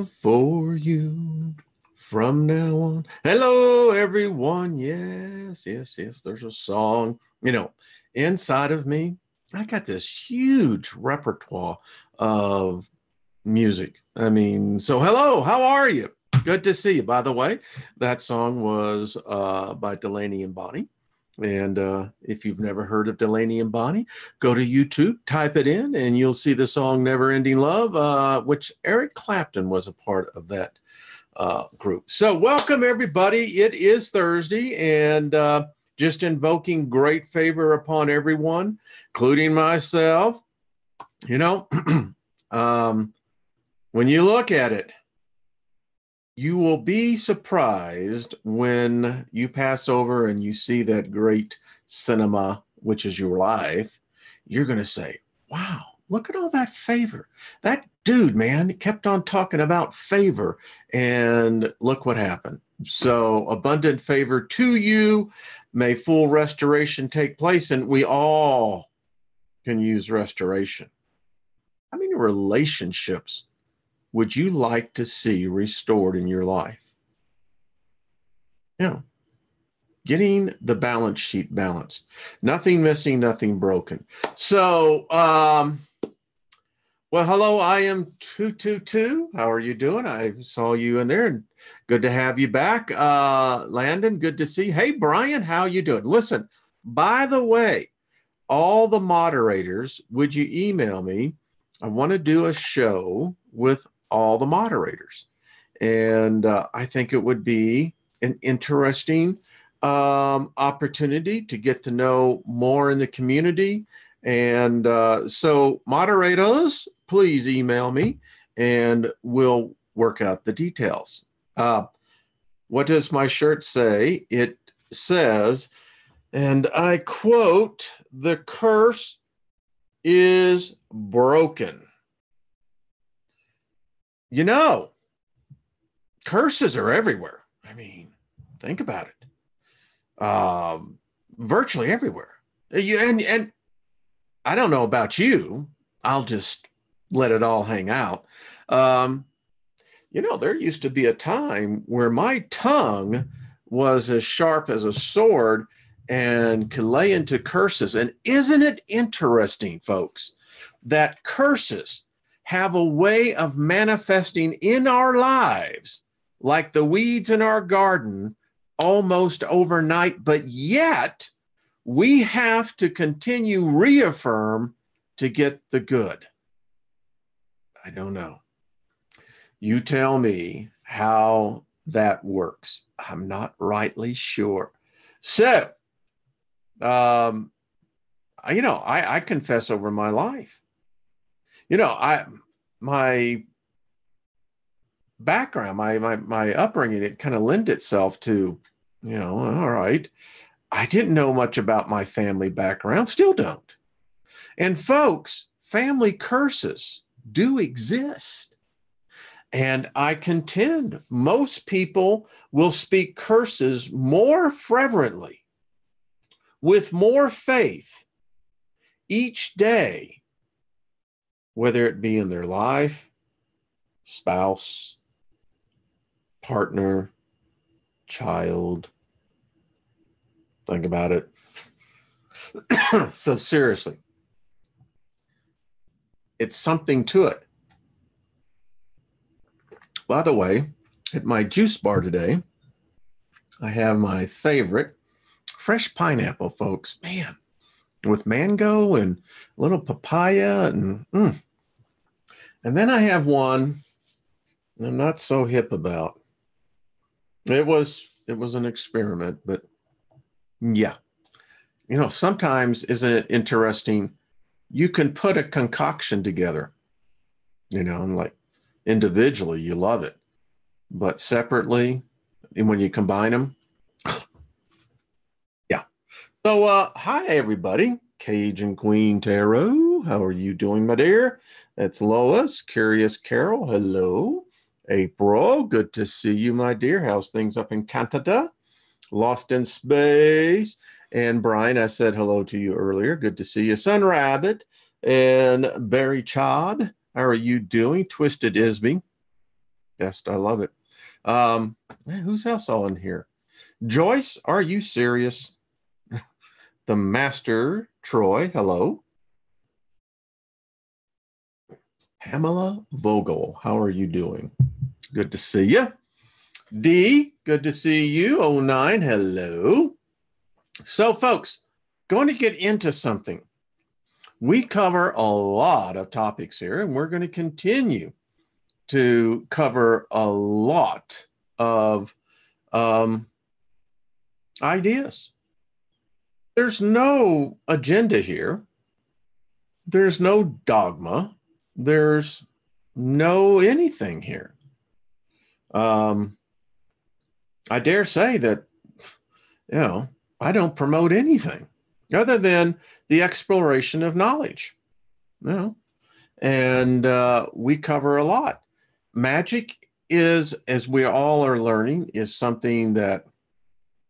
love for you from now on. Hello, everyone. Yes, yes, yes. There's a song. Inside of me, I got this huge repertoire of music. So hello, how are you? Good to see you. By the way, that song was by Delaney and Bonnie. And if you've never heard of Delaney and Bonnie, go to YouTube, type it in, and you'll see the song Never Ending Love, which Eric Clapton was a part of that group. So welcome, everybody. It is Thursday, and just invoking great favor upon everyone, including myself. When you look at it, you will be surprised when you pass over and you see that great cinema, which is your life. You're going to say, wow, look at all that favor. That dude, man, kept on talking about favor, and look what happened. So abundant favor to you. May full restoration take place, and we all can use restoration. How many relationships would you like to see restored in your life? Getting the balance sheet balanced. Nothing missing, nothing broken. So, well, hello, I am 222. How are you doing? I saw you in there, and good to have you back. Landon, good to see you. Hey, Brian, how you doing? Listen, by the way, all the moderators, would you email me? I want to do a show with all the moderators. And I think it would be an interesting opportunity to get to know more in the community. And so moderators, please email me and we'll work out the details. What does my shirt say? It says, and I quote, "The curse is broken." Curses are everywhere. Think about it. Virtually everywhere. And I don't know about you. I'll just let it all hang out. There used to be a time where my tongue was as sharp as a sword and could lay into curses. And isn't it interesting, folks, that curses have a way of manifesting in our lives like the weeds in our garden almost overnight, but yet we have to continue reaffirm to get the good. I don't know. You tell me how that works. I'm not rightly sure. So, I confess over my life. My background, my upbringing, it kind of lent itself to, all right, I didn't know much about my family background, still don't. And folks, family curses do exist. And I contend most people will speak curses more fervently, with more faith each day, whether it be in their life, spouse, partner, child. Think about it. So seriously, it's something to it. By the way, at my juice bar today, I have my favorite fresh pineapple, folks. Man, with mango and a little papaya and then I have one I'm not so hip about. It was an experiment, but yeah. Sometimes, isn't it interesting? You can put a concoction together, and like individually you love it, but separately, and when you combine them, yeah. So, hi everybody, Cajun Queen Tarot. How are you doing, my dear? That's Lois, Curious Carol. Hello. April, good to see you, my dear. How's things up in Canada? Lost in Space. And Brian, I said hello to you earlier. Good to see you. Sun Rabbit and Barry Chod. How are you doing? Twisted Isby. Best. I love it. Who's else on here? Joyce, are you serious? The Master Troy, hello. Pamela Vogel, how are you doing? Good to see you. D, good to see you. 09, hello. So, folks, going to get into something. We cover a lot of topics here, and we're going to continue to cover a lot of ideas. There's no agenda here. There's no dogma. There's no anything here. I dare say that, I don't promote anything other than the exploration of knowledge. And we cover a lot. Magic is, as we all are learning, is something that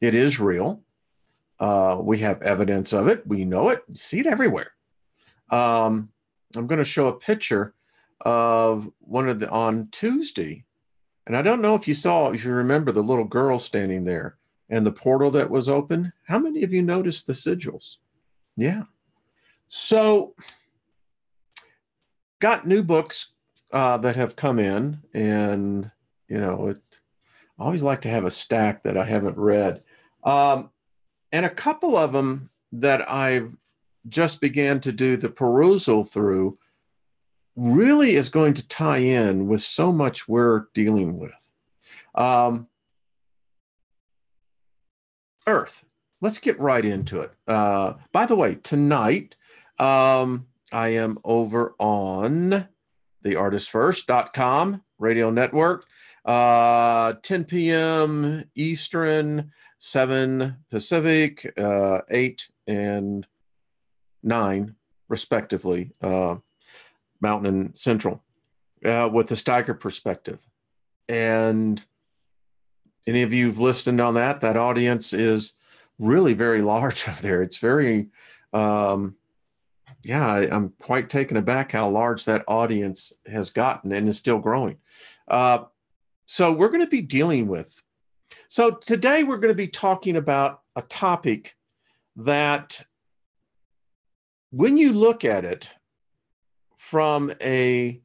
it is real. We have evidence of it. We know it. We see it everywhere. I'm going to show a picture of on Tuesday. And I don't know if you remember the little girl standing there and the portal that was open. How many of you noticed the sigils? Yeah. So got new books that have come in, and, I always like to have a stack that I haven't read. And a couple of them that I've just began to do the perusal through really is going to tie in with so much we're dealing with. Earth. Let's get right into it. By the way, tonight, I am over on theartistfirst.com radio network, 10 p.m. Eastern, 7 Pacific, 8 and 9, respectively, Mountain and Central, with the Steiger Perspective. And any of you who've listened on that audience is really very large over there. It's very, I'm quite taken aback how large that audience has gotten and is still growing. So we're going to be dealing with. So today we're going to be talking about a topic that, when you look at it from a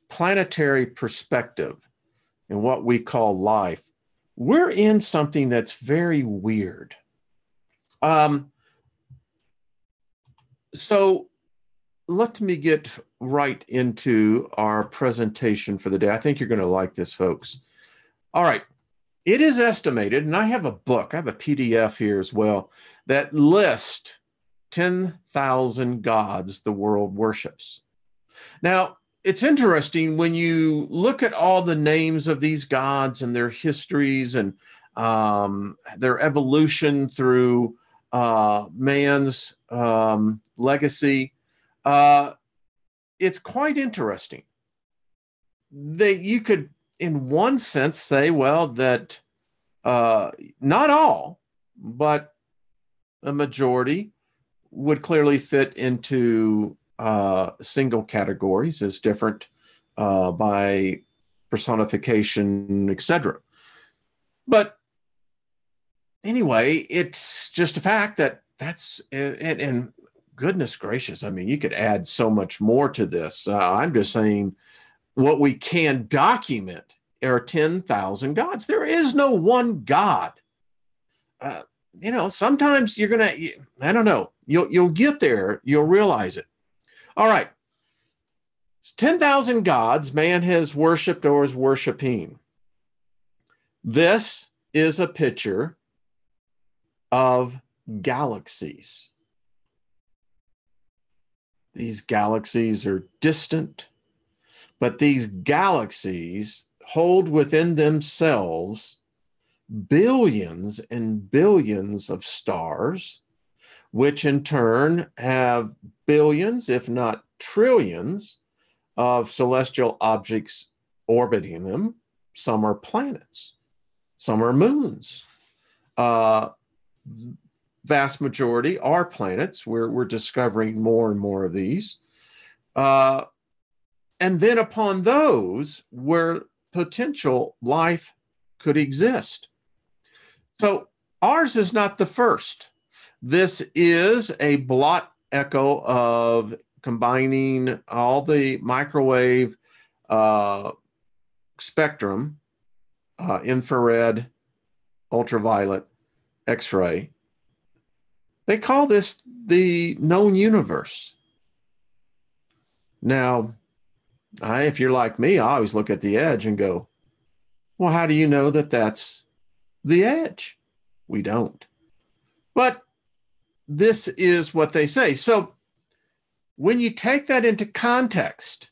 planetary perspective and what we call life, we're in something that's very weird. So let me get right into our presentation for the day. I think you're going to like this, folks. All right. It is estimated, and I have a book, I have a PDF here as well, that lists 10,000 gods the world worships. Now, it's interesting when you look at all the names of these gods and their histories and their evolution through man's legacy. It's quite interesting. You could, in one sense, say, well, that not all, but a majority would clearly fit into single categories as different by personification, etc. But anyway, it's just a fact that's and goodness gracious, I mean, you could add so much more to this. I'm just saying what we can document are 10,000 gods. There is no one God. Sometimes you're gonna, I don't know, you'll get there, you'll realize it. All right. 10,000 gods man has worshipped or is worshiping. This is a picture of galaxies. These galaxies are distant, but these galaxies hold within themselves billions and billions of stars, which in turn have billions, if not trillions, of celestial objects orbiting them. Some are planets, some are moons. Vast majority are planets. We're discovering more and more of these. And then upon those, we're potential life could exist. So ours is not the first. This is a blot echo of combining all the microwave spectrum, infrared, ultraviolet, X-ray. They call this the known universe. Now, if you're like me, I always look at the edge and go, well, how do you know that that's the edge? We don't. But this is what they say. So when you take that into context,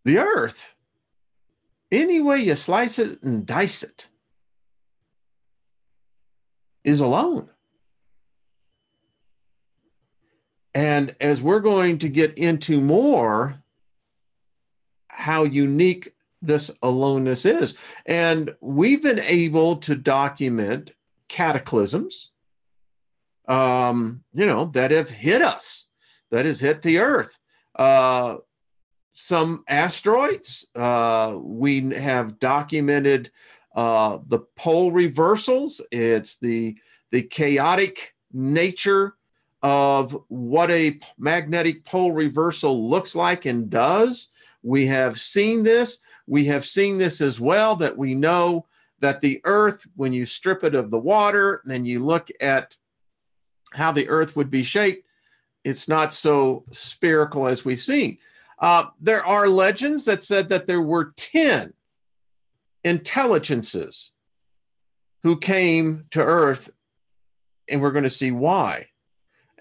the earth, any way you slice it and dice it, is alone. And as we're going to get into more how unique this aloneness is, and we've been able to document cataclysms, that have hit us, that has hit the earth. Some asteroids, we have documented the pole reversals. It's the chaotic nature of what a magnetic pole reversal looks like and does. We have seen this. We have seen this as well, that we know that the earth, when you strip it of the water and you look at how the earth would be shaped, it's not so spherical as we've seen. There are legends that said that there were 10 intelligences who came to earth, and we're going to see why.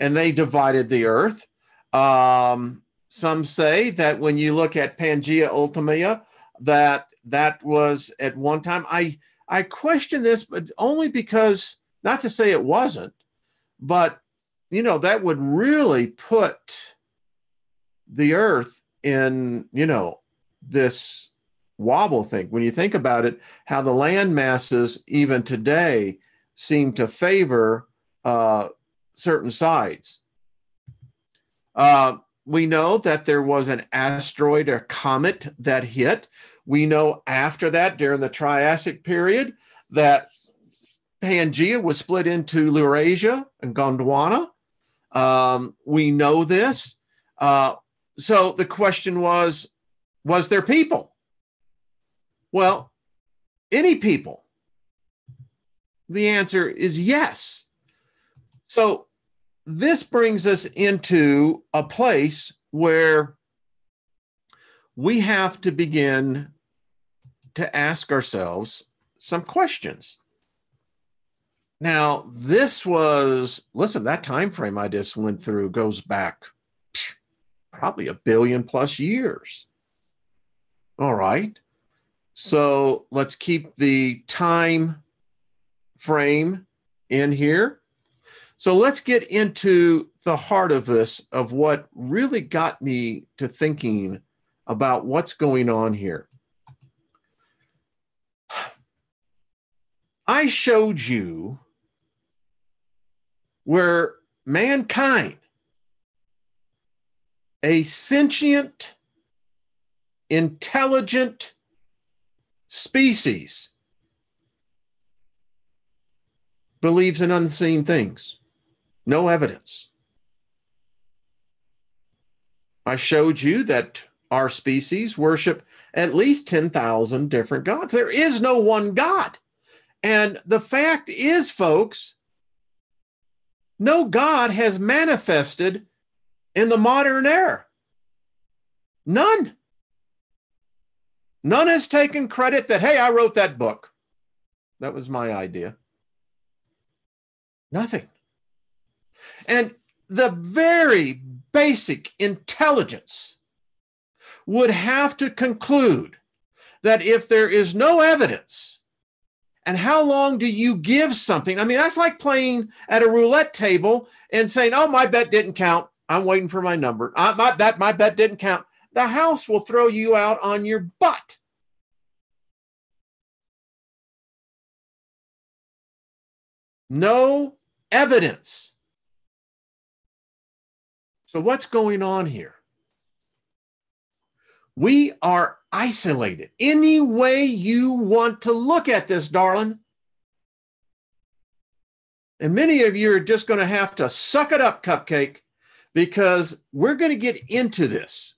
And they divided the earth. Some say that when you look at Pangea Ultima, that was at one time. I question this, but only because, not to say it wasn't, but that would really put the earth in this wobble thing. When you think about it, how the land masses even today seem to favor certain sides. We know that there was an asteroid or comet that hit. We know after that, during the Triassic period, that Pangea was split into Laurasia and Gondwana. We know this. So the question was there people? Well, any people? The answer is yes. So this brings us into a place where we have to begin to ask ourselves some questions. Now, that time frame I just went through goes back probably 1 billion plus years. All right. So let's keep the time frame in here. So let's get into the heart of this, of what really got me to thinking about what's going on here. I showed you where mankind, a sentient, intelligent species, believes in unseen things. No evidence. I showed you that our species worship at least 10,000 different gods. There is no one God. And the fact is, folks, no God has manifested in the modern era. None. None has taken credit that, hey, I wrote that book. That was my idea. Nothing. And the very basic intelligence would have to conclude that if there is no evidence, and how long do you give something? I mean, that's like playing at a roulette table and saying, oh, my bet didn't count. I'm waiting for my number. My bet didn't count. The house will throw you out on your butt. No evidence. So what's going on here? We are isolated. Any way you want to look at this, darling. And many of you are just going to have to suck it up, Cupcake, because we're going to get into this.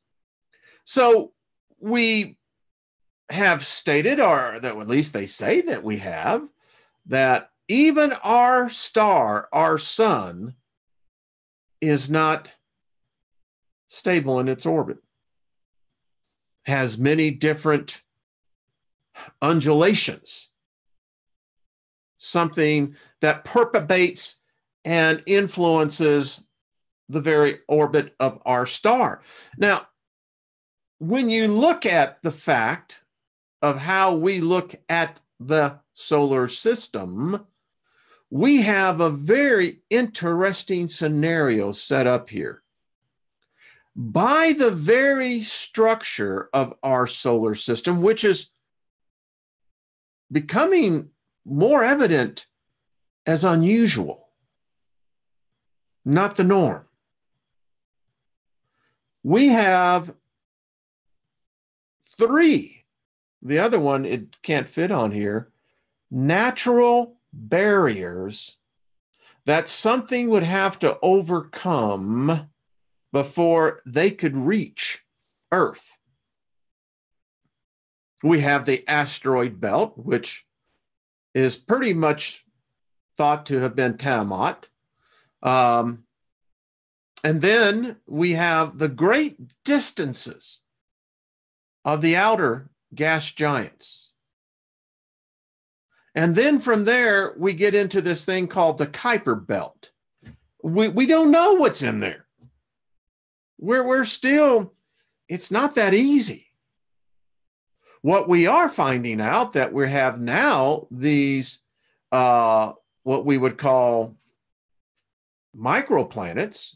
So we have stated, or that at least they say that we have, that even our star, our sun, is not stable in its orbit. Has many different undulations. Something that perturbates and influences the very orbit of our star. Now, when you look at the fact of how we look at the solar system, we have a very interesting scenario set up here. By the very structure of our solar system, which is becoming more evident as unusual, not the norm. We have three, the other one it can't fit on here, natural barriers that something would have to overcome before they could reach Earth. We have the asteroid belt, which is pretty much thought to have been Tiamat. And then we have the great distances of the outer gas giants. And then from there, we get into this thing called the Kuiper belt. We don't know what's in there. We're still, it's not that easy. What we are finding out that we have now these, what we would call microplanets,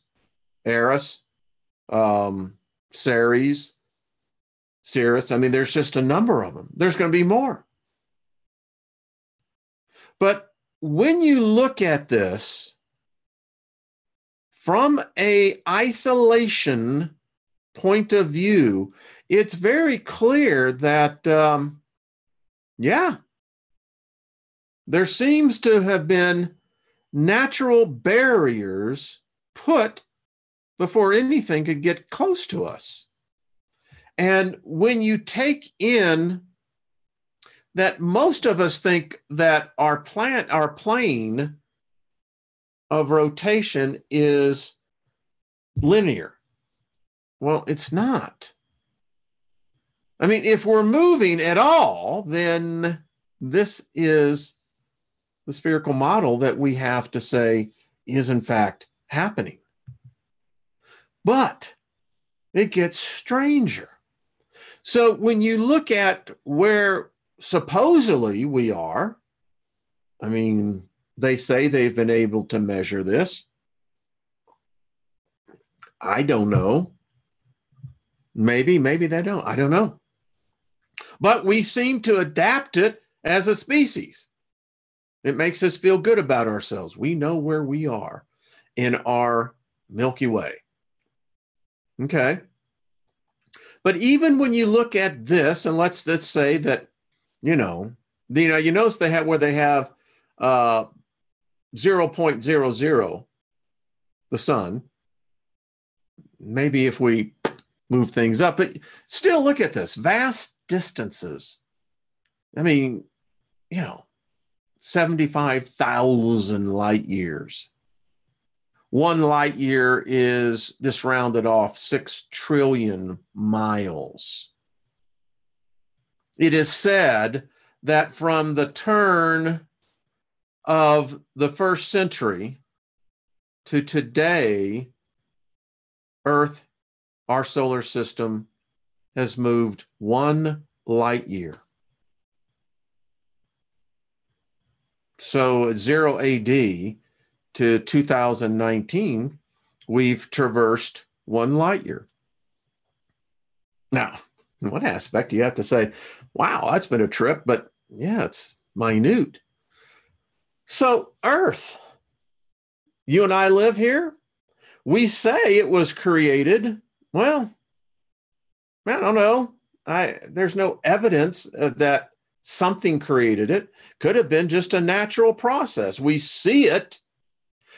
Eris, Ceres, Sirius. I mean, there's just a number of them. There's going to be more. But when you look at this from an isolation point of view, it's very clear that, there seems to have been natural barriers put before anything could get close to us. And when you take in that most of us think that our plane of rotation is linear. Well, it's not. I mean, if we're moving at all, then this is the spherical model that we have to say is in fact happening. But it gets stranger. So when you look at where supposedly we are, I mean, they say they've been able to measure this. I don't know. Maybe they don't. I don't know. But we seem to adapt it as a species. It makes us feel good about ourselves. We know where we are in our Milky Way. Okay. But even when you look at this, and let's say that, you notice they have where they have 0.00, the sun. Maybe if we move things up, but still look at this, vast distances. I mean, 75,000 light years. 1 light year is, just rounded off, 6 trillion miles. It is said that from the turn of the 1st century to today, Earth, our solar system, has moved 1 light year. So at 0 AD to 2019, we've traversed 1 light year. Now, in one aspect, you have to say, wow, that's been a trip, but yeah, it's minute. So Earth, you and I live here. We say it was created, well, I don't know, there's no evidence that something created it. Could have been just a natural process. We see it.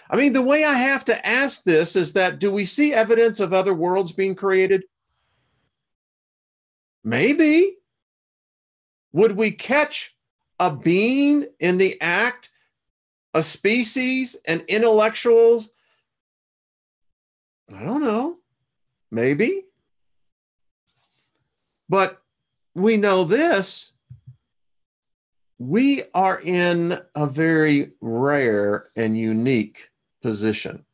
I mean, the way I have to ask this is that, do we see evidence of other worlds being created? Maybe. Would we catch a being in the act, a species, an intellectual? I don't know. Maybe. But we know this. We are in a very rare and unique position.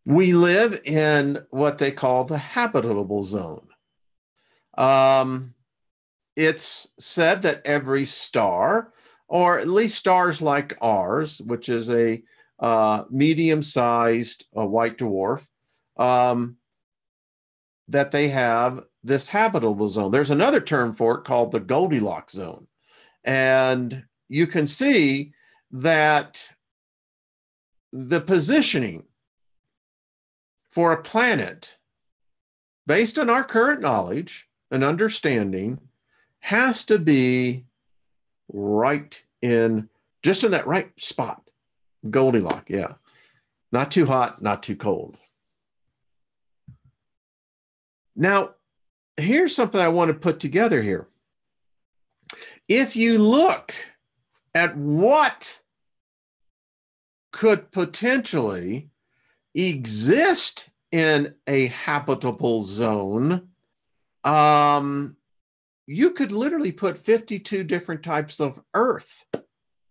We live in what they call the habitable zone. It's said that every star, or at least stars like ours, which is a medium-sized white dwarf, that they have this habitable zone. There's another term for it called the Goldilocks zone. And you can see that the positioning for a planet, based on our current knowledge and understanding, has to be right in, just in that right spot. Goldilocks, yeah. Not too hot, not too cold. Now, here's something I want to put together here. If you look at what could potentially exist in a habitable zone, you could literally put 52 different types of Earth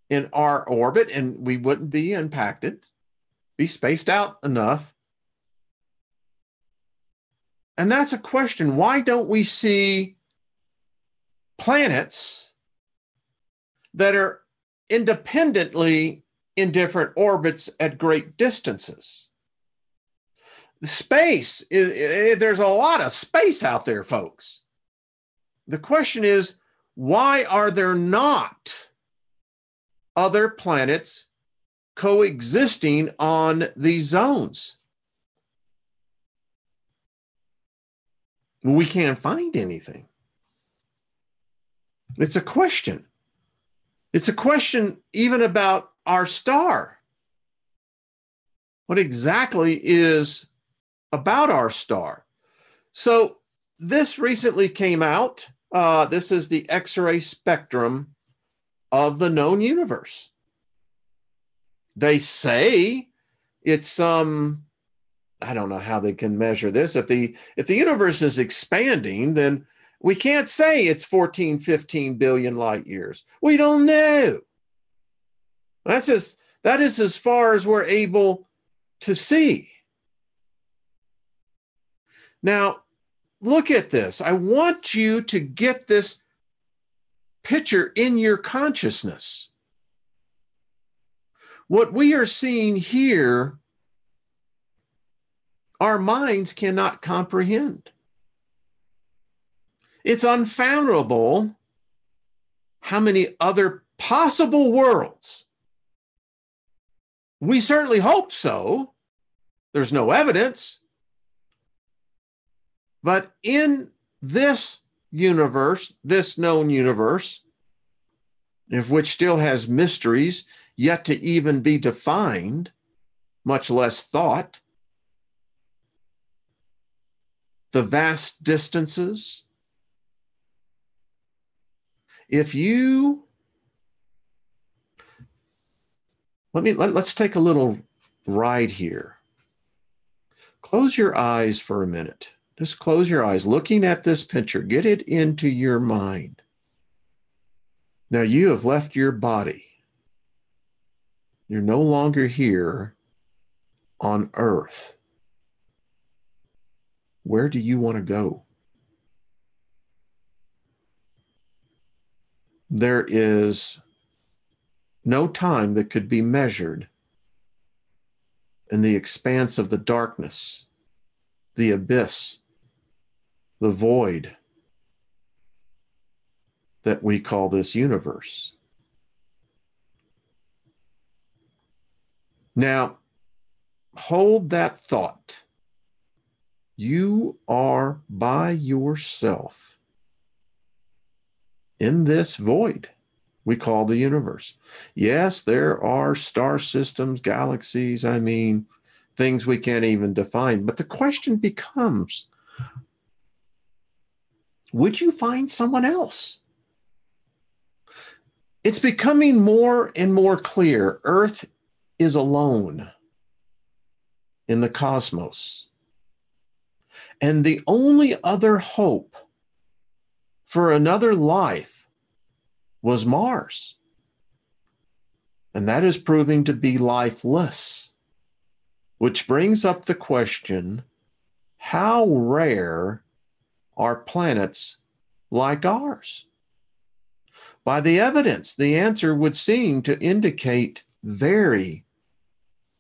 in our orbit, and we wouldn't be impacted, be spaced out enough. And that's a question. Why don't we see planets that are independently in different orbits at great distances? The space, there's a lot of space out there, folks. The question is, why are there not other planets coexisting on these zones? We can't find anything. It's a question. It's a question even about our star. What exactly is about our star? So this recently came out. This is the X-ray spectrum of the known universe. They say it's some, I don't know how they can measure this. If the universe is expanding, then we can't say it's 14, 15 billion light years. We don't know. That is as far as we're able to see. Now, look at this. I want you to get this picture in your consciousness. What we are seeing here, our minds cannot comprehend. It's unfathomable how many other possible worlds. We certainly hope so. There's no evidence. But in this universe, this known universe, of which still has mysteries yet to even be defined, much less thought, the vast distances. If you, let's take a little ride here. Close your eyes for a minute. Just close your eyes, looking at this picture. Get it into your mind. Now you have left your body. You're no longer here on Earth. Where do you want to go? There is no time that could be measured in the expanse of the darkness, the abyss, the void that we call this universe. Now, hold that thought. You are by yourself in this void we call the universe. Yes, there are star systems, galaxies, things we can't even define. But the question becomes, would you find someone else? It's becoming more and more clear. Earth is alone in the cosmos. And the only other hope for another life was Mars. And that is proving to be lifeless, which brings up the question, how rare are planets like ours? By the evidence, the answer would seem to indicate very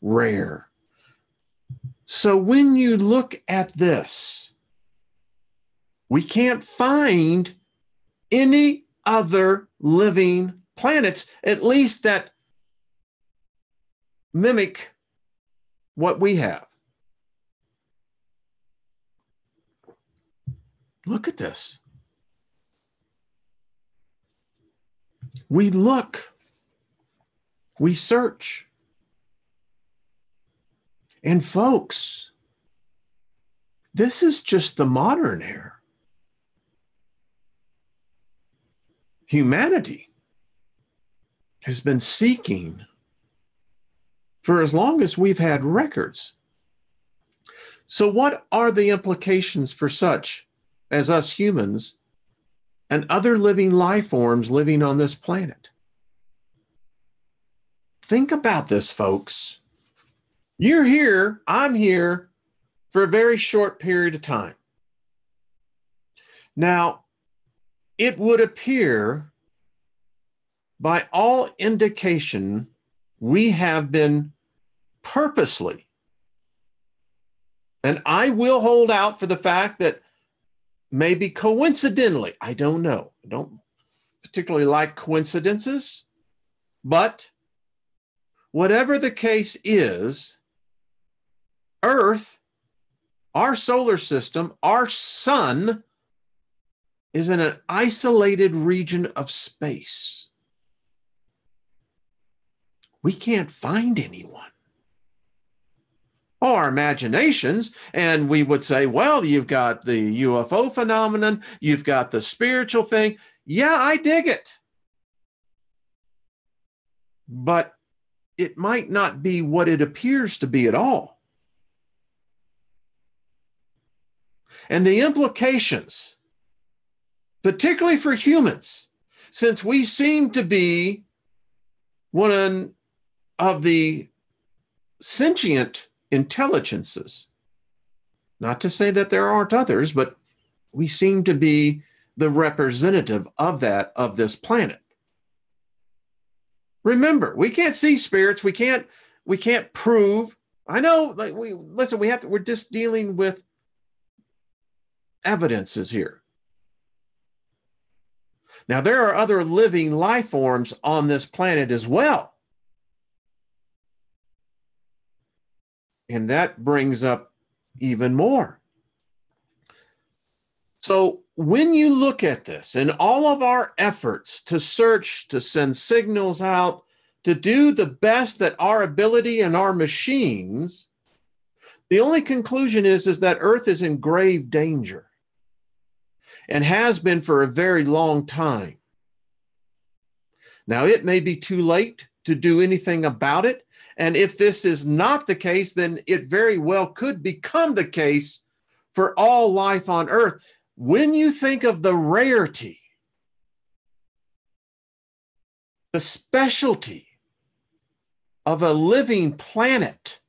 rare. So when you look at this, we can't find any other living planets, at least that mimic what we have. Look at this. We look, we search. And folks, this is just the modern era. Humanity has been seeking for as long as we've had records. So what are the implications for such as us humans and other living life forms living on this planet? Think about this, folks. You're here, I'm here for a very short period of time. Now, it would appear by all indication we have been purposely, and I will hold out for the fact that maybe coincidentally, I don't know, I don't particularly like coincidences, but whatever the case is, Earth, our solar system, our sun, is in an isolated region of space. We can't find anyone. Our imaginations, and we would say, well, you've got the UFO phenomenon, you've got the spiritual thing. Yeah, I dig it. But it might not be what it appears to be at all. And the implications, particularly for humans, since we seem to be one of the sentient intelligences, not to say that there aren't others, but we seem to be the representative of that, of this planet. Remember, we can't see spirits. We can't prove. I know, like, we're just dealing with evidences here. Now, there are other living life forms on this planet as well. And that brings up even more. So when you look at this and all of our efforts to search, to send signals out, to do the best that our ability and our machines, the only conclusion is that Earth is in grave danger and has been for a very long time. Now, it may be too late to do anything about it. And if this is not the case, then it very well could become the case for all life on Earth. When you think of the rarity, the specialty of a living planet,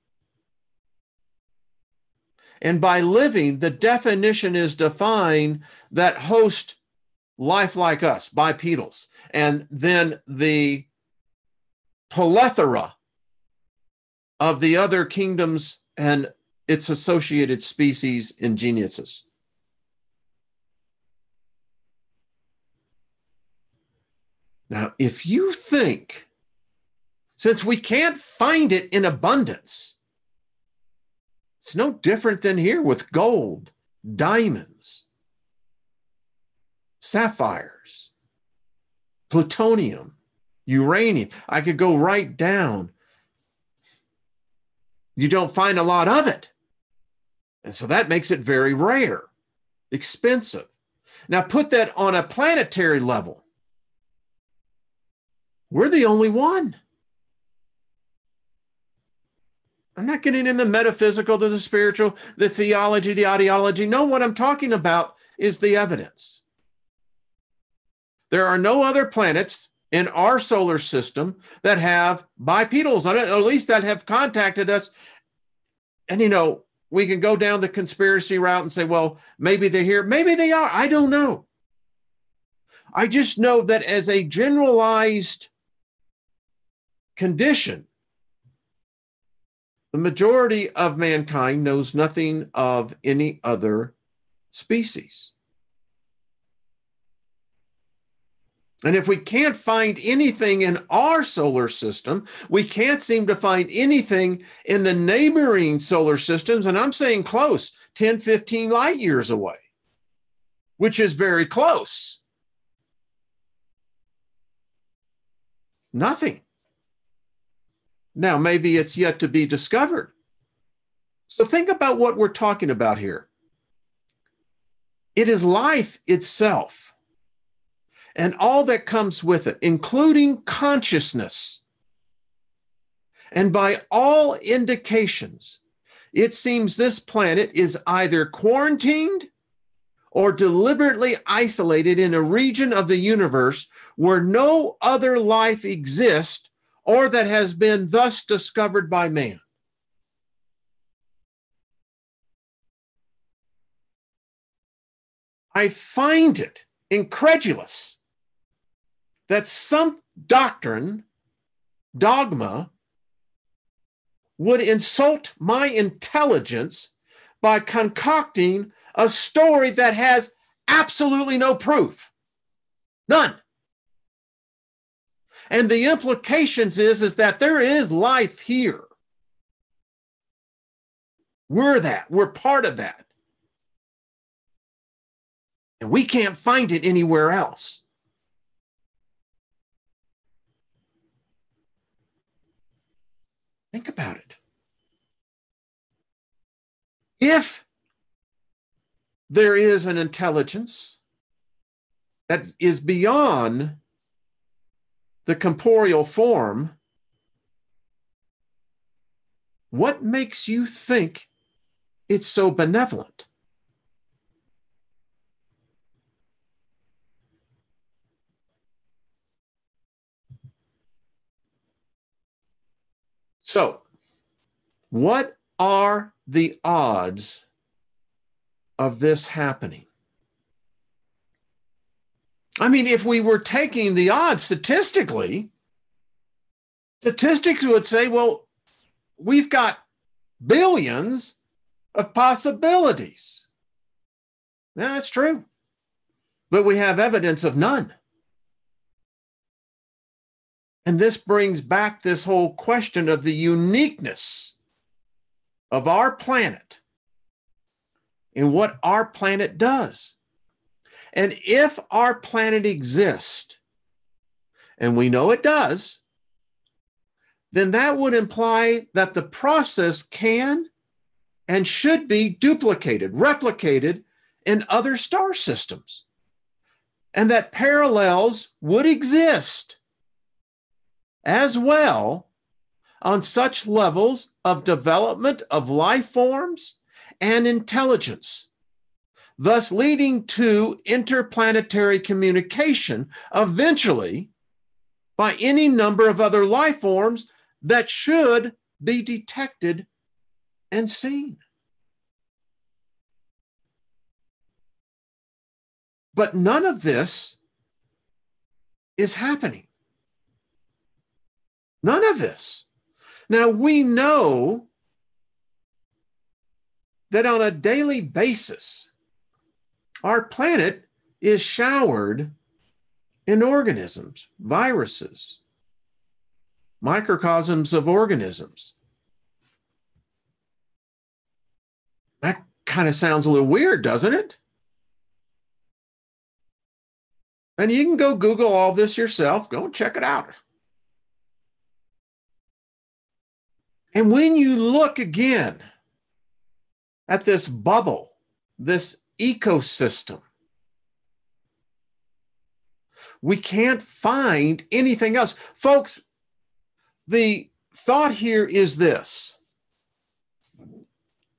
and by living, the definition is defined that host life like us, bipedals, and then the plethora of the other kingdoms and its associated species and genuses. Now, if you think, since we can't find it in abundance, It's no different than here with gold, diamonds, sapphires, plutonium, uranium. I could go right down. You don't find a lot of it. And so that makes it very rare, expensive. Now put that on a planetary level. We're the only one. I'm not getting in the metaphysical, the spiritual, the theology, the ideology. No, what I'm talking about is the evidence. There are no other planets in our solar system that have bipedals on it, or at least that have contacted us. And, we can go down the conspiracy route and say, well, maybe they're here. Maybe they are. I don't know. I just know that as a generalized condition, the majority of mankind knows nothing of any other species. And if we can't find anything in our solar system, we can't seem to find anything in the neighboring solar systems, and I'm saying close, 10, 15 light years away, which is very close. Nothing. Now, maybe it's yet to be discovered. So think about what we're talking about here. It is life itself and all that comes with it, including consciousness. And by all indications, it seems this planet is either quarantined or deliberately isolated in a region of the universe where no other life exists or that has been thus discovered by man. I find it incredulous that some doctrine, dogma, would insult my intelligence by concocting a story that has absolutely no proof. None. And the implications is that there is life here. We're that. We're part of that. And we can't find it anywhere else. Think about it. If there is an intelligence that is beyond the corporeal form, what makes you think it's so benevolent? So, what are the odds of this happening? I mean, if we were taking the odds statistically, statistics would say, well, we've got billions of possibilities. Yeah, that's true. But we have evidence of none. And this brings back this whole question of the uniqueness of our planet and what our planet does. And if our planet exists, and we know it does, then that would imply that the process can and should be duplicated, replicated in other star systems, and that parallels would exist as well on such levels of development of life forms and intelligence, thus leading to interplanetary communication eventually by any number of other life forms that should be detected and seen. But none of this is happening. None of this. Now, we know that on a daily basis, our planet is showered in organisms, viruses, microcosms of organisms. That kind of sounds a little weird, doesn't it? And you can go Google all this yourself. Go and check it out. And when you look again at this bubble, this ecosystem, we can't find anything else. Folks, the thought here is this.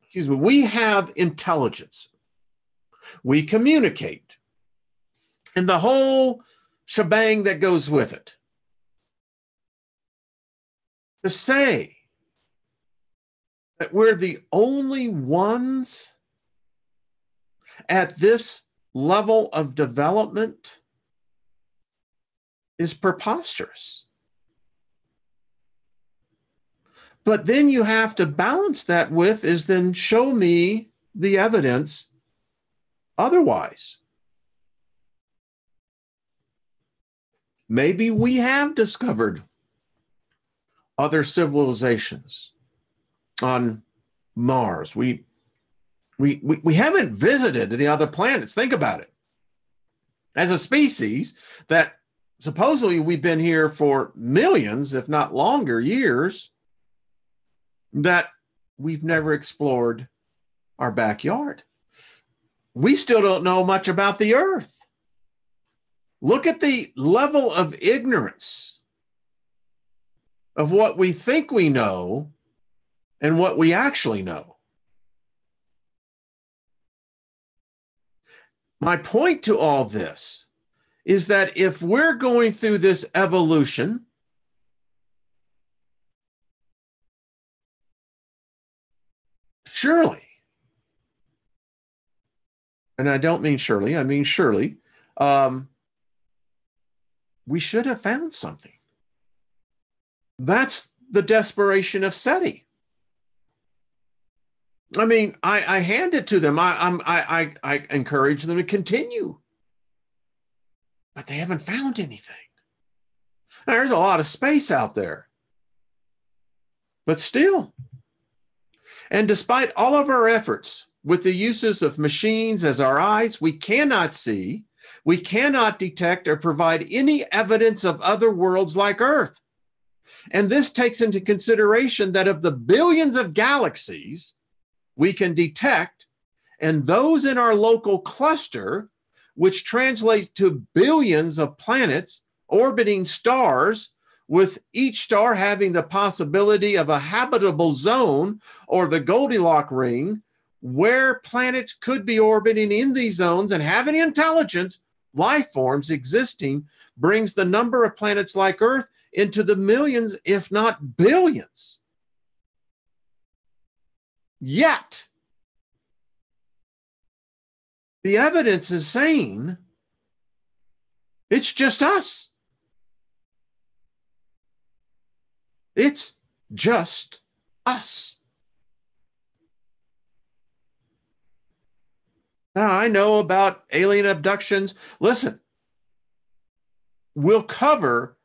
Excuse me. We have intelligence. We communicate. And the whole shebang that goes with it. To say that we're the only ones at this level of development is preposterous. But then you have to balance that with is then show me the evidence otherwise. Maybe we have discovered other civilizations on Mars. We haven't visited the other planets. Think about it. As a species that supposedly we've been here for millions, if not longer, years, that we've never explored our backyard. We still don't know much about the Earth. Look at the level of ignorance of what we think we know and what we actually know. My point to all this is that if we're going through this evolution, surely, and I don't mean surely, I mean surely, we should have found something. That's the desperation of SETI. I mean, I hand it to them. I encourage them to continue, but they haven't found anything. Now, there's a lot of space out there, but still. And despite all of our efforts with the uses of machines as our eyes, we cannot see, we cannot detect or provide any evidence of other worlds like Earth. And this takes into consideration that of the billions of galaxies we can detect, and those in our local cluster, which translates to billions of planets orbiting stars, with each star having the possibility of a habitable zone or the Goldilocks ring, where planets could be orbiting in these zones and having intelligence, life forms existing, brings the number of planets like Earth into the millions, if not billions. Yet, the evidence is saying it's just us. It's just us. Now, I know about alien abductions. Listen, we'll cover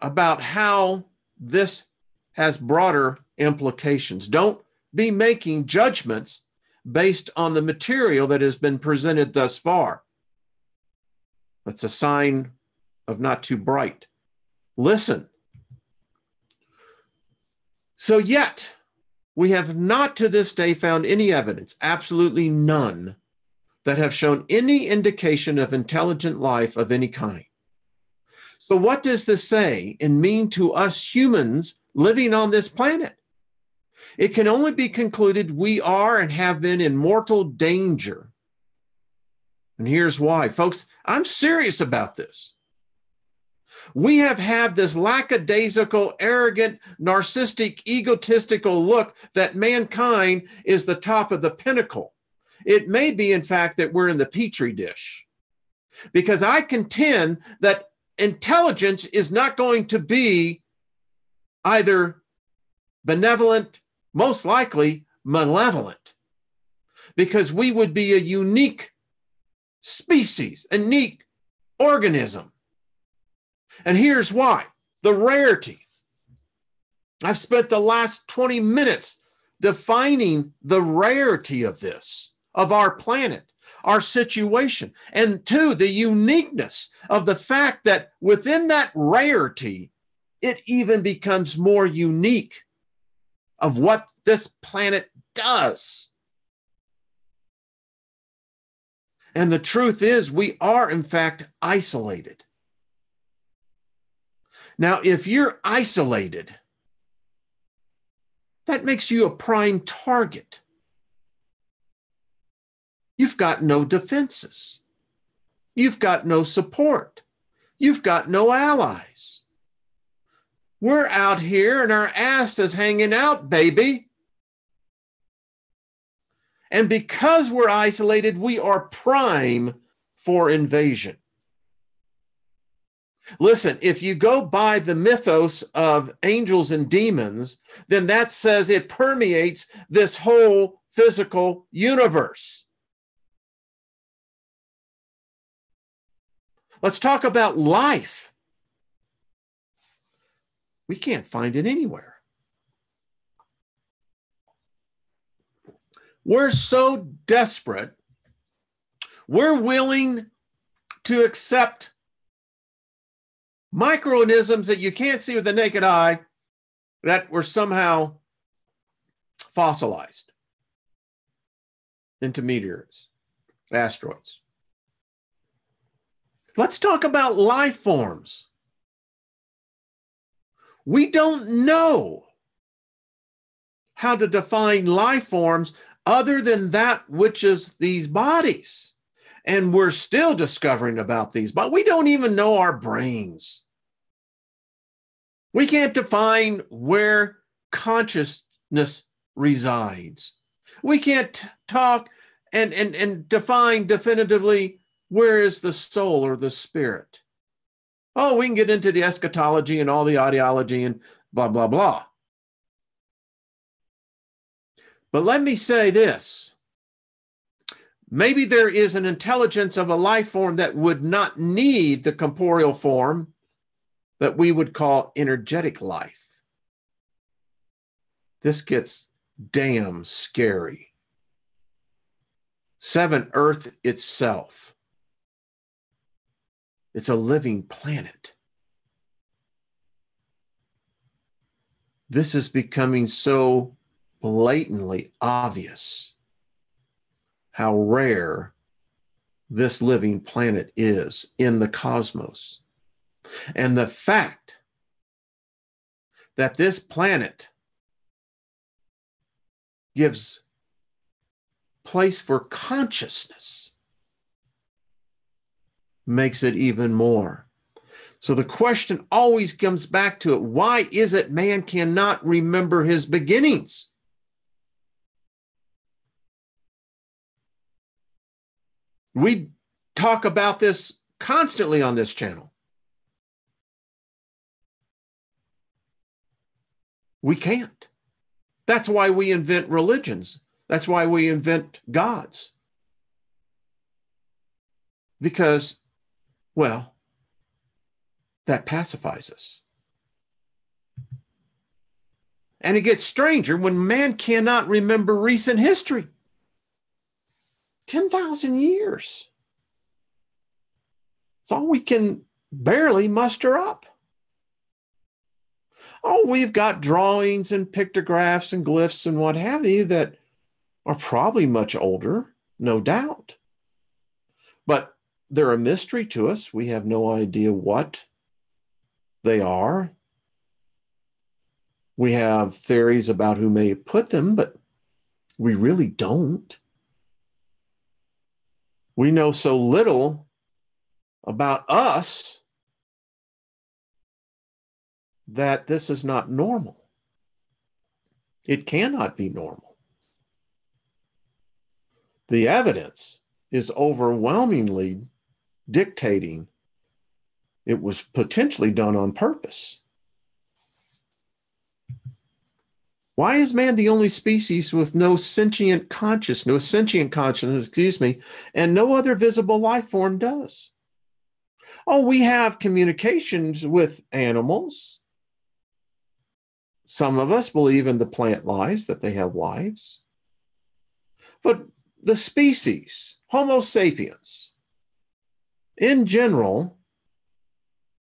about how this has broader implications. Don't be making judgments based on the material that has been presented thus far. That's a sign of not too bright. Listen. So yet, we have not to this day found any evidence, absolutely none, that have shown any indication of intelligent life of any kind. So what does this say and mean to us humans living on this planet? It can only be concluded we are and have been in mortal danger. And here's why. Folks, I'm serious about this. We have had this lackadaisical, arrogant, narcissistic, egotistical look that mankind is the top of the pinnacle. It may be, in fact, that we're in the petri dish. Because I contend that intelligence is not going to be either benevolent, most likely malevolent, because we would be a unique species, a unique organism. And here's why. The rarity. I've spent the last 20 minutes defining the rarity of this, of our planet, our situation, and two, the uniqueness of the fact that within that rarity, it even becomes more unique of what this planet does. And the truth is, we are, in fact, isolated. Now, if you're isolated, that makes you a prime target. You've got no defenses. You've got no support. You've got no allies. We're out here and our ass is hanging out, baby. And because we're isolated, we are prime for invasion. Listen, if you go by the mythos of angels and demons, then that says it permeates this whole physical universe. Let's talk about life. We can't find it anywhere. We're so desperate, we're willing to accept microorganisms that you can't see with the naked eye that were somehow fossilized into meteors, asteroids. Let's talk about life forms. We don't know how to define life forms other than that which is these bodies. And we're still discovering about these, but we don't even know our brains. We can't define where consciousness resides. We can't talk and define definitively where is the soul or the spirit. Oh, we can get into the eschatology and all the ideology and blah, blah, blah. But let me say this. Maybe there is an intelligence of a life form that would not need the corporeal form that we would call energetic life. This gets damn scary. 7, Earth itself. It's a living planet. This is becoming so blatantly obvious how rare this living planet is in the cosmos. And the fact that this planet gives place for consciousness makes it even more. So the question always comes back to it. Why is it man cannot remember his beginnings? We talk about this constantly on this channel. We can't. That's why we invent religions. That's why we invent gods. Because, well, that pacifies us. And it gets stranger when man cannot remember recent history. 10,000 years. It's all we can barely muster up. Oh, we've got drawings and pictographs and glyphs and what have you that are probably much older, no doubt. But they're a mystery to us. We have no idea what they are. We have theories about who may have put them, but we really don't. We know so little about us that this is not normal. It cannot be normal. The evidence is overwhelmingly dictating it was potentially done on purpose. Why is man the only species with no sentient consciousness, and no other visible life form does? Oh, we have communications with animals, Some of us believe in the plant lives, that they have lives. But the species, Homo sapiens, in general,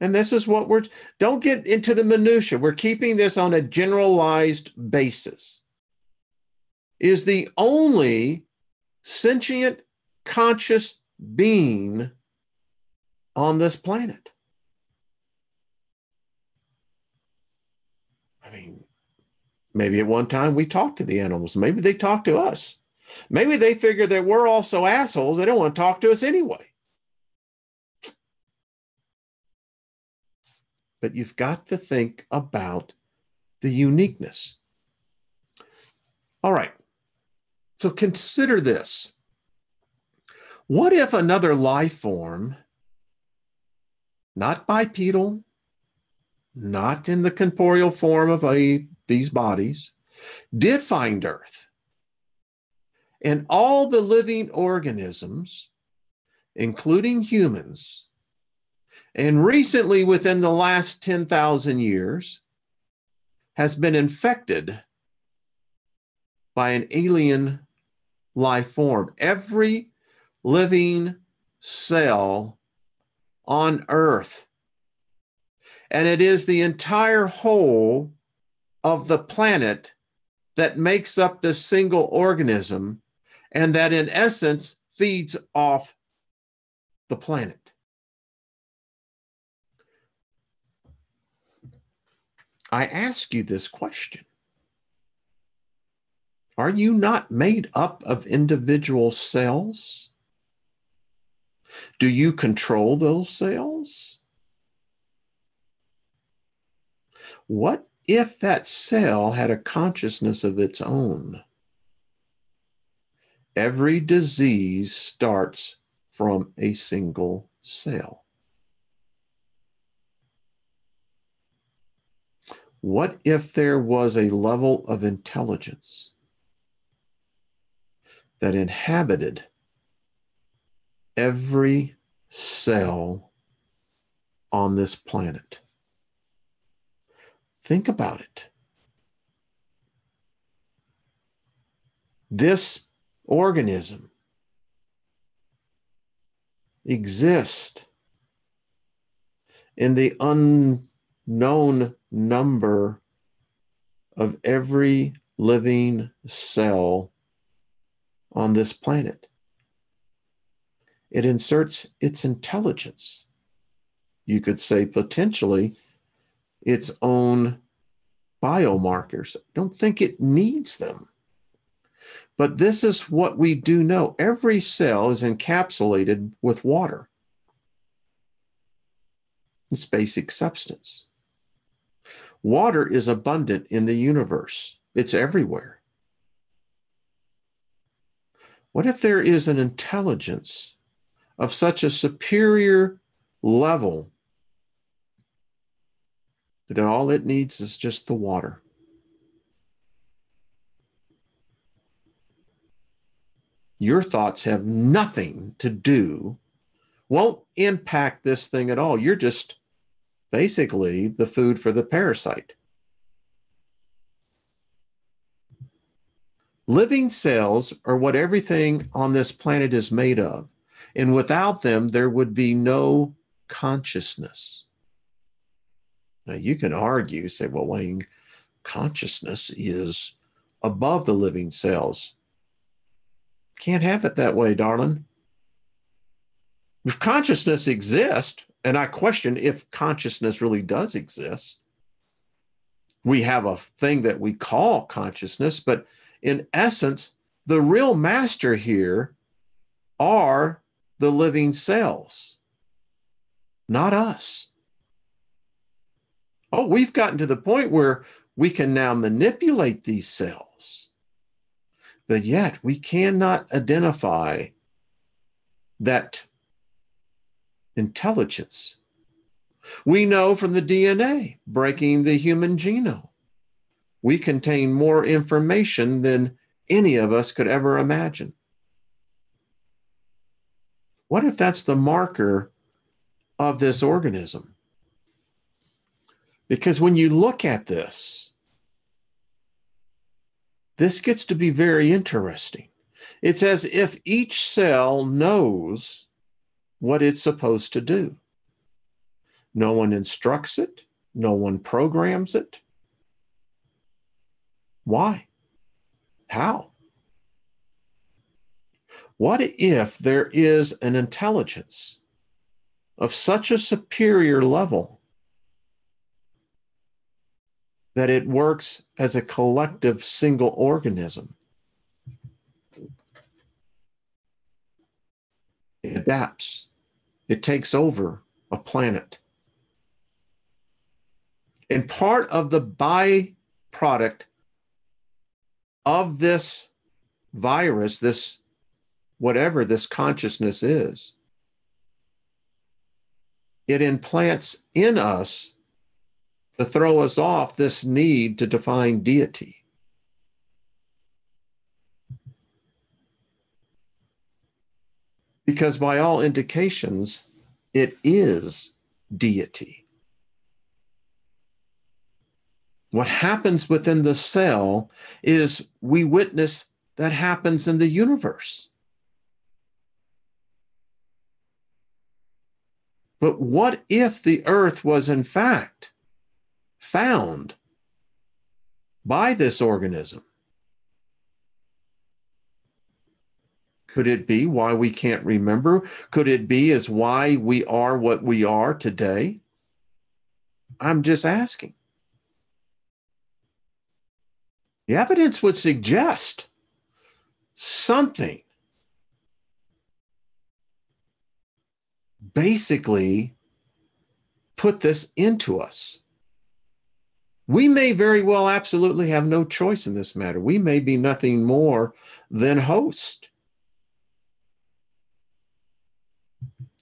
and this is what don't get into the minutia. We're keeping this on a generalized basis, is the only sentient conscious being on this planet. I mean, maybe at one time we talked to the animals. Maybe they talk to us. Maybe they figure that we're also assholes. They don't want to talk to us anyway. But you've got to think about the uniqueness. All right. So consider this. What if another life form, not bipedal, not in the corporeal form of these bodies, did find Earth? And all the living organisms, including humans, and recently within the last 10,000 years, has been infected by an alien life form. Every living cell on Earth, and it is the entire whole of the planet that makes up this single organism, and that in essence feeds off the planet. I ask you this question. Are you not made up of individual cells? Do you control those cells? What if that cell had a consciousness of its own? Every disease starts from a single cell. What if there was a level of intelligence that inhabited every cell on this planet? Think about it. This organism exists in the unknown number of every living cell on this planet. It inserts its intelligence. You could say potentially its own biomarkers. I don't think it needs them. But this is what we do know. Every cell is encapsulated with water. It's basic substance. Water is abundant in the universe. It's everywhere. What if there is an intelligence of such a superior level that all it needs is just the water? Your thoughts have nothing to do, won't impact this thing at all. You're just basically the food for the parasite. Living cells are what everything on this planet is made of. And without them, there would be no consciousness. Now, you can argue, say, well, Wayne, consciousness is above the living cells. Can't have it that way, darling. If consciousness exists, and I question if consciousness really does exist, we have a thing that we call consciousness, but in essence, the real master here are the living cells, not us. Oh, we've gotten to the point where we can now manipulate these cells, but yet we cannot identify that intelligence. We know from the DNA breaking the human genome, we contain more information than any of us could ever imagine. What if that's the marker of this organism? Because when you look at this, this gets to be very interesting. It's as if each cell knows what it's supposed to do. No one instructs it. No one programs it. Why? How? What if there is an intelligence of such a superior level that it works as a collective single organism? It adapts. It takes over a planet. And part of the byproduct of this virus, this whatever this consciousness is, it implants in us to throw us off this need to define deity. Because by all indications, it is deity. What happens within the cell is we witness that happens in the universe. But what if the earth was in fact found by this organism? Could it be why we can't remember? Could it be as why we are what we are today? I'm just asking. The evidence would suggest something basically put this into us. We may very well absolutely have no choice in this matter. We may be nothing more than host.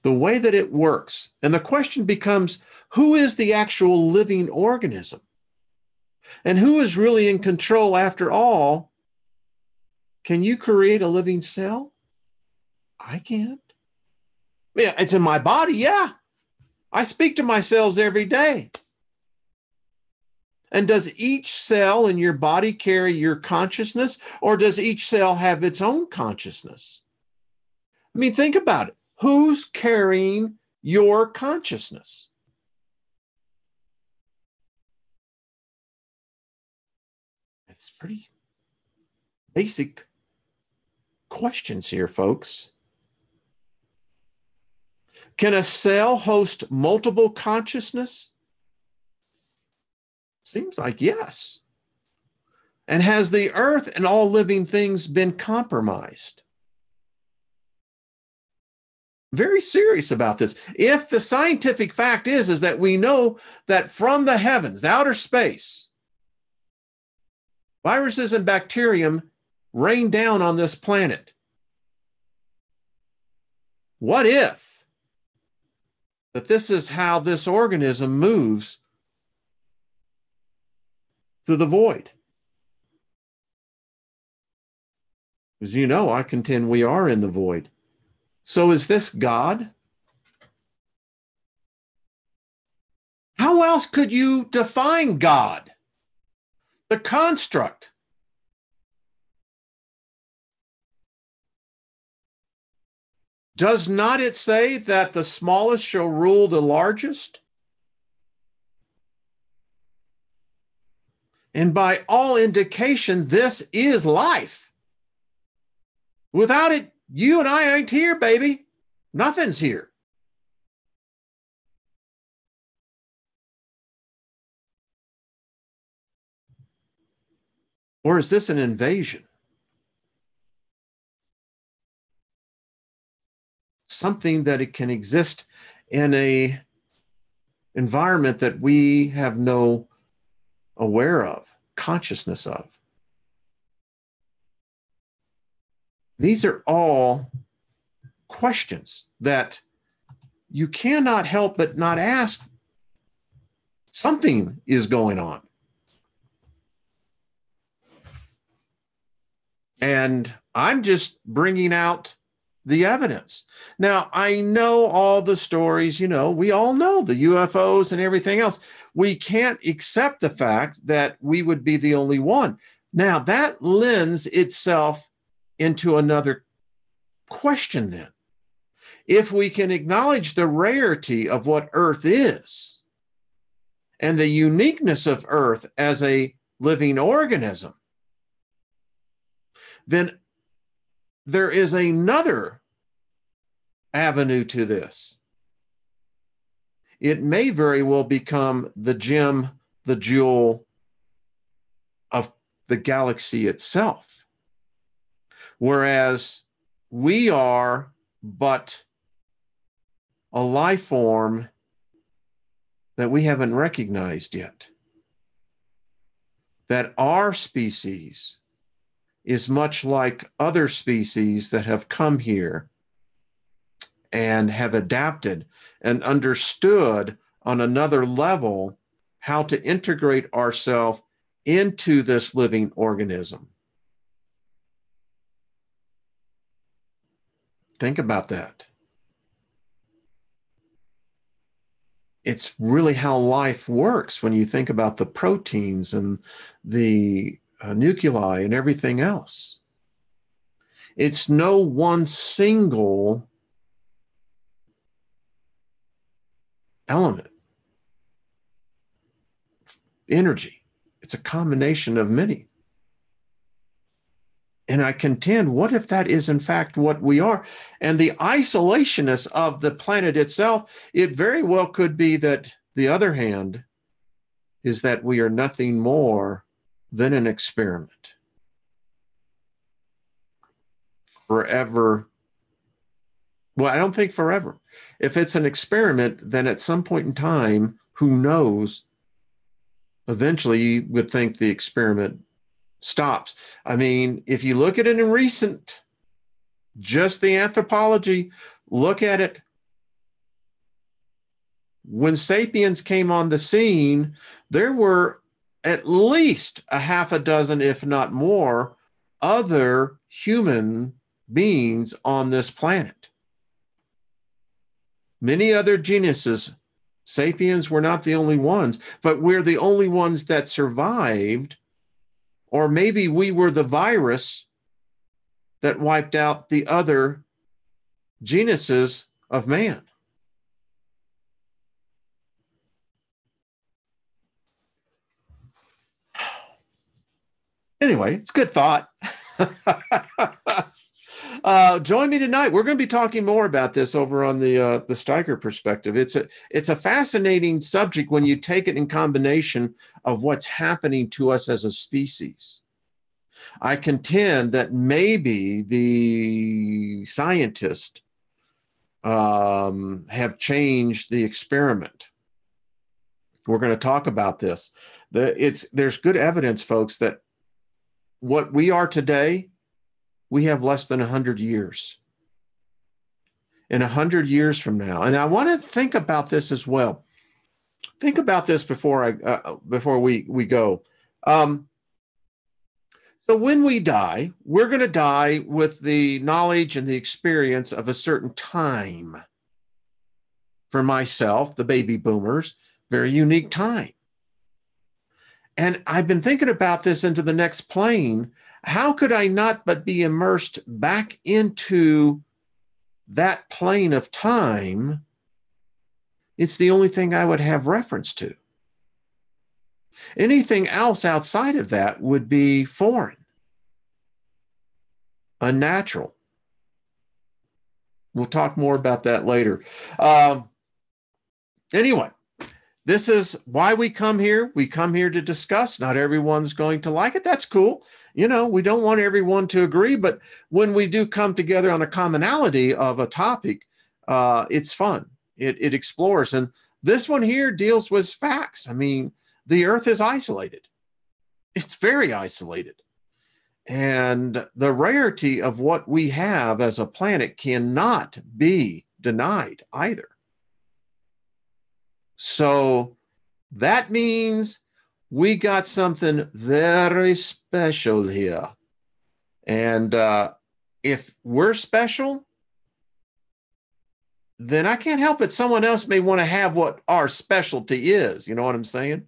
The way that it works, and the question becomes, who is the actual living organism? And who is really in control after all? Can you create a living cell? I can't. Yeah, it's in my body, yeah. I speak to my cells every day. And does each cell in your body carry your consciousness, or does each cell have its own consciousness? I mean, think about it. Who's carrying your consciousness? It's pretty basic questions here, folks. Can a cell host multiple consciousness? Seems like yes. And has the earth and all living things been compromised? Very serious about this. If the scientific fact is that we know that from the heavens, the outer space, viruses and bacterium rain down on this planet. What if that this is how this organism moves through the void? As you know, I contend we are in the void. So is this God? How else could you define God? The construct. Does not it say that the smallest shall rule the largest? And by all indication, this is life. Without it, you and I ain't here, baby. Nothing's here. Or is this an invasion? Something that it can exist in a environment that we have no aware of, consciousness of. These are all questions that you cannot help but not ask. Something is going on. And I'm just bringing out the evidence. Now, I know all the stories, you know, we all know the UFOs and everything else. We can't accept the fact that we would be the only one. Now, that lends itself into another question then. If we can acknowledge the rarity of what Earth is and the uniqueness of Earth as a living organism, then there is another avenue to this. It may very well become the gem, the jewel of the galaxy itself, whereas we are but a life form that we haven't recognized yet. That our species is much like other species that have come here and have adapted and understood on another level how to integrate ourselves into this living organism. Think about that. It's really how life works when you think about the proteins and the nuclei and everything else. It's no one single element, energy. It's a combination of many. And I contend, what if that is in fact what we are? And the isolationness of the planet itself, it very well could be that the other hand is that we are nothing more than an experiment. Forever. Well, I don't think forever. If it's an experiment, then at some point in time, who knows, eventually you would think the experiment stops. I mean, if you look at it in recent, just the anthropology, look at it. When sapiens came on the scene, there were at least a half a dozen, if not more, other human beings on this planet. Many other genuses. Sapiens were not the only ones, but we're the only ones that survived. Or maybe we were the virus that wiped out the other genuses of man. Anyway, it's a good thought. Join me tonight. We're going to be talking more about this over on the Steiger Perspective. It's a fascinating subject when you take it in combination of what's happening to us as a species. I contend that maybe the scientists have changed the experiment. We're going to talk about this. There's good evidence, folks, that what we are today, we have less than 100 years. In 100 years from now, and I want to think about this as well. Think about this before we go. So when we die, we're going to die with the knowledge and the experience of a certain time. For myself, the baby boomers, very unique time. And I've been thinking about this into the next plane. How could I not but be immersed back into that plane of time? It's the only thing I would have reference to. Anything else outside of that would be foreign, unnatural. We'll talk more about that later. Anyway, this is why we come here. We come here to discuss. Not everyone's going to like it. That's cool. You know, we don't want everyone to agree, but when we do come together on a commonality of a topic, it's fun. It explores. And this one here deals with facts. I mean, the Earth is isolated. It's very isolated. And the rarity of what we have as a planet cannot be denied either. So that means we got something very special here. And if we're special, then I can't help it. Someone else may want to have what our specialty is. You know what I'm saying?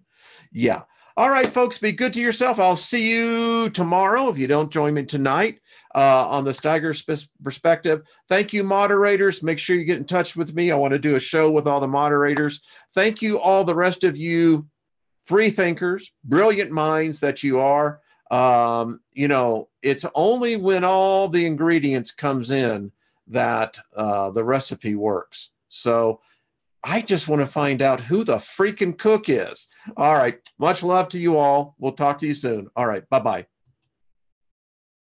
Yeah. All right, folks, be good to yourself. I'll see you tomorrow if you don't join me tonight on the Steiger Perspective. Thank you, moderators. Make sure you get in touch with me. I want to do a show with all the moderators. Thank you, all the rest of you free thinkers, brilliant minds that you are. It's only when all the ingredients comes in that the recipe works. So I just want to find out who the freaking cook is. All right. Much love to you all. We'll talk to you soon. All right. Bye-bye.